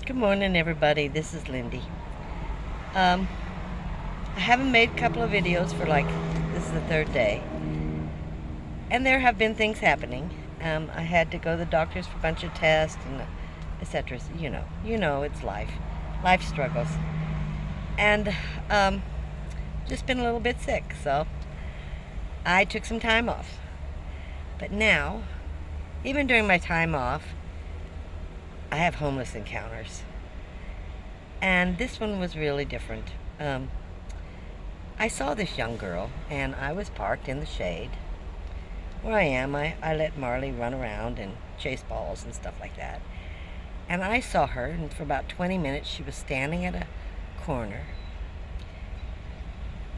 Good morning, everybody. This is Lindy. I haven't made a couple of videos for this is the third day. And there have been things happening. I had to go to the doctors for a bunch of tests and etc. So, you know, it's life. Life struggles. And just been a little bit sick, so I took some time off. But now, even during my time off, I have homeless encounters. And this one was really different. I saw this young girl, and I was parked in the shade. Where I am, I let Marley run around and chase balls and stuff like that. And I saw her, and for about 20 minutes, she was standing at a corner.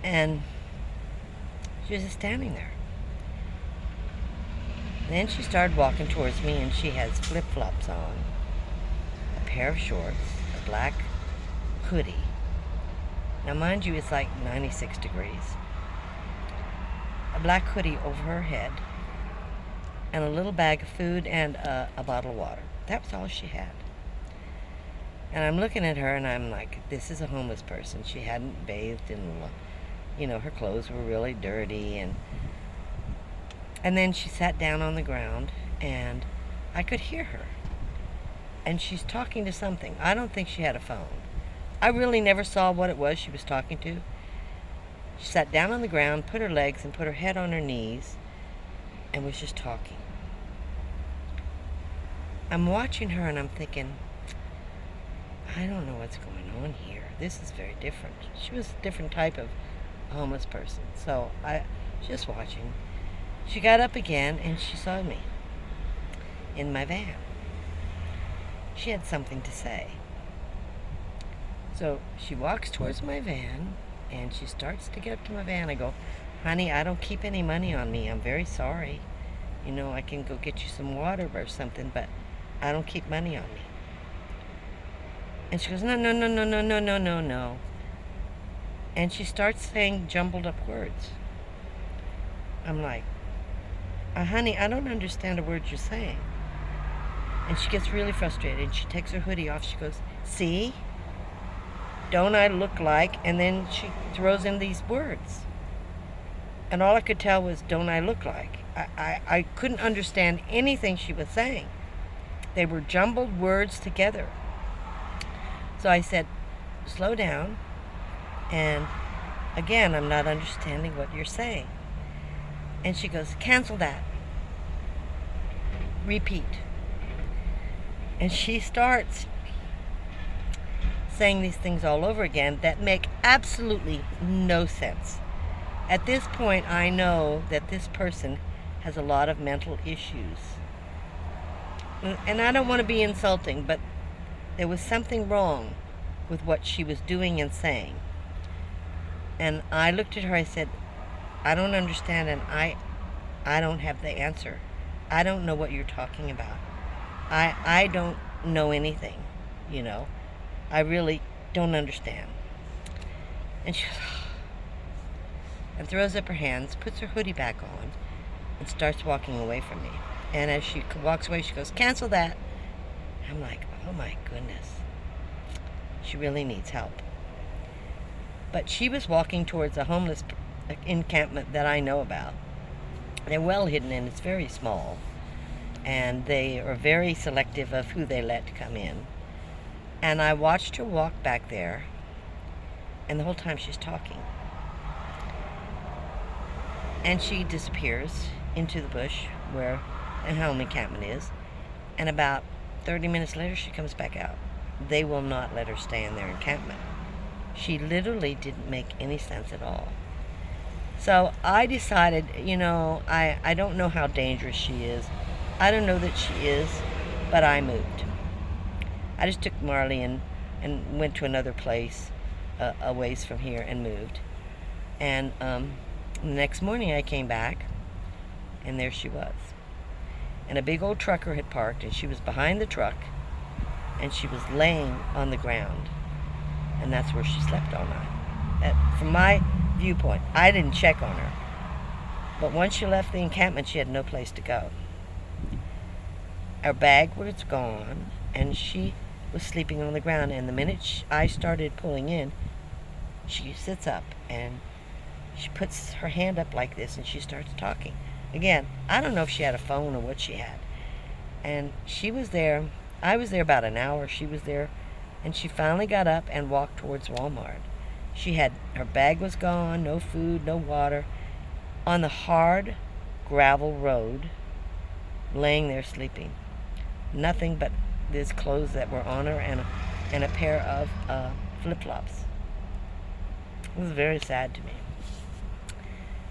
And she was just standing there. Then she started walking towards me, and she has flip-flops on, a pair of shorts, a black hoodie. Now, mind you, it's like 96 degrees. A black hoodie over her head, and a little bag of food and a bottle of water. That was all she had. And I'm looking at her, and I'm like, this is a homeless person. She hadn't bathed in, her clothes were really dirty. And then she sat down on the ground, and I could hear her. And she's talking to something. I don't think she had a phone. I really never saw what it was she was talking to. She sat down on the ground, put her legs and put her head on her knees, and was just talking. I'm watching her, and I'm thinking, I don't know what's going on here. This is very different. She was a different type of homeless person. So I was just watching. She got up again, and she saw me in my van. She had something to say. So she walks towards my van, and she starts to get up to my van. I go, honey, I don't keep any money on me. I'm very sorry. I can go get you some water or something, but I don't keep money on me. And she goes, no, no, no, no, no, no, no, no, no. And she starts saying jumbled up words. I'm like, honey, I don't understand a word you're saying. And she gets really frustrated. She takes her hoodie off. She goes, see? Don't I look like? And then she throws in these words. And all I could tell was, don't I look like? I couldn't understand anything she was saying. They were jumbled words together. So I said, slow down. And again, I'm not understanding what you're saying. And she goes, cancel that. Repeat. And she starts saying these things all over again that make absolutely no sense. At this point, I know that this person has a lot of mental issues. And I don't want to be insulting, but there was something wrong with what she was doing and saying. And I looked at her, I said, I don't understand, and I don't have the answer. I don't know what you're talking about. I don't know anything, I really don't understand. And she goes, and throws up her hands, puts her hoodie back on, and starts walking away from me. And as she walks away, she goes, cancel that. I'm like, oh my goodness. She really needs help. But she was walking towards a homeless encampment that I know about. They're well hidden, and it's very small. And they are very selective of who they let come in. And I watched her walk back there, and the whole time she's talking. And she disappears into the bush where a home encampment is. And about 30 minutes later, she comes back out. They will not let her stay in their encampment. She literally didn't make any sense at all. So I decided, I don't know how dangerous she is. I don't know that she is, but I moved. I just took Marley and went to another place a ways from here and moved. And the next morning I came back, and there she was. And a big old trucker had parked, and she was behind the truck, and she was laying on the ground. And that's where she slept all night. From my viewpoint, I didn't check on her. But once she left the encampment, she had no place to go. Our bag was gone, and she was sleeping on the ground. And the minute I started pulling in, she sits up and she puts her hand up like this and she starts talking. Again, I don't know if she had a phone or what she had. And she was there. I was there about an hour. She was there. And she finally got up and walked towards Walmart. Her bag was gone, no food, no water, on the hard gravel road, laying there sleeping. Nothing but these clothes that were on her and a pair of flip-flops. It was very sad to me.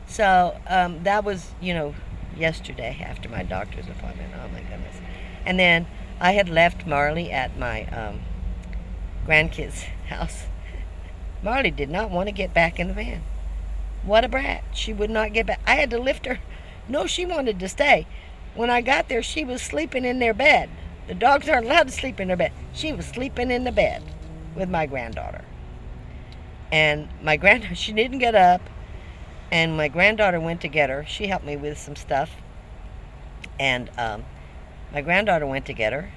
So that was, yesterday after my doctor's appointment. Oh my goodness. And then I had left Marley at my grandkids' house. Marley did not want to get back in the van. What a brat. She would not get back. I had to lift her. No, she wanted to stay. When I got there, she was sleeping in their bed. The dogs aren't allowed to sleep in their bed. She was sleeping in the bed with my granddaughter. And she didn't get up. And my granddaughter went to get her. She helped me with some stuff. And my granddaughter went to get her.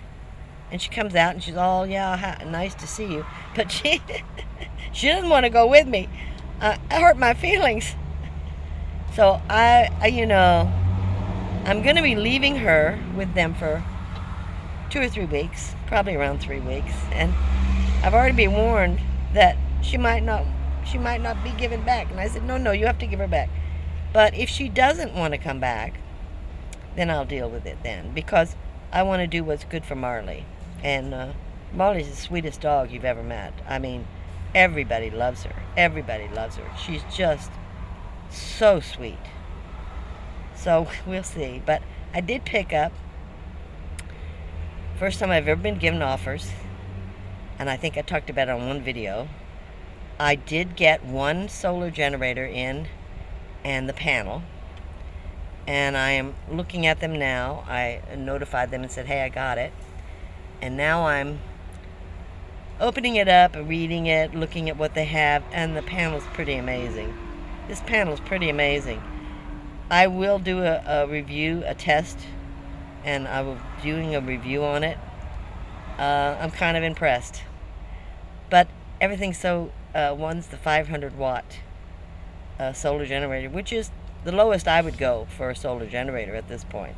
And she comes out and she's all, nice to see you. But she doesn't want to go with me. It hurt my feelings. So I'm going to be leaving her with them for 2 or 3 weeks, probably around 3 weeks. And I've already been warned that she might not be given back. And I said, no, you have to give her back. But if she doesn't want to come back, then I'll deal with it then. Because I want to do what's good for Marley. And Marley's the sweetest dog you've ever met. I mean, everybody loves her. Everybody loves her. She's just so sweet. So we'll see. But I did pick up, first time I've ever been given offers. And I think I talked about it on one video. I did get one solar generator in and the panel. And I am looking at them now. I notified them and said, hey, I got it. And now I'm opening it up, reading it, looking at what they have, and the panel's pretty amazing. This panel's pretty amazing. I will do a review, a test, and I will be doing a review on it. I'm kind of impressed. But everything's so, one's the 500 watt solar generator, which is the lowest I would go for a solar generator at this point.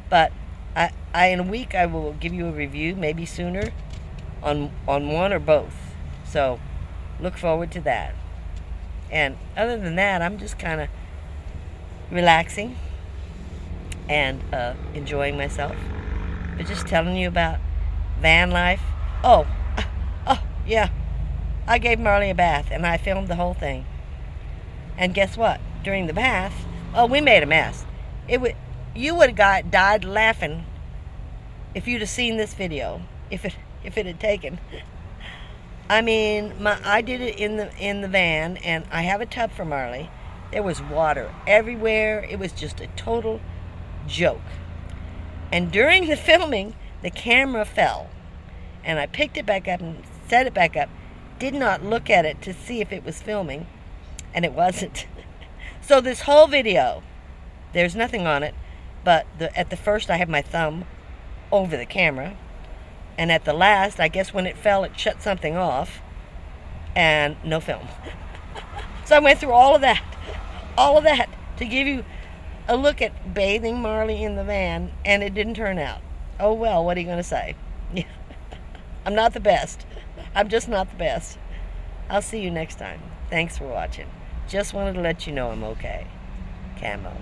But I in a week I will give you a review, maybe sooner, on one or both. So look forward to that. And other than that, I'm just kind of relaxing and enjoying myself. But just telling you about van life. Oh yeah, I gave Marley a bath and I filmed the whole thing. And guess what? During the bath, we made a mess. You would have died laughing if you'd have seen this video. If it had taken. I mean, I did it in the van, and I have a tub for Marley. There was water everywhere. It was just a total joke. And during the filming, the camera fell, and I picked it back up and set it back up. Did not look at it to see if it was filming, and it wasn't. So this whole video, there's nothing on it, but at the first I have my thumb over the camera, and at the last, I guess when it fell, it shut something off, and no film. So I went through all of that to give you a look at bathing Marley in the van, and it didn't turn out. Oh well, what are you going to say? I'm not the best. I'm just not the best. I'll see you next time. Thanks for watching. Just wanted to let you know I'm okay. Camo.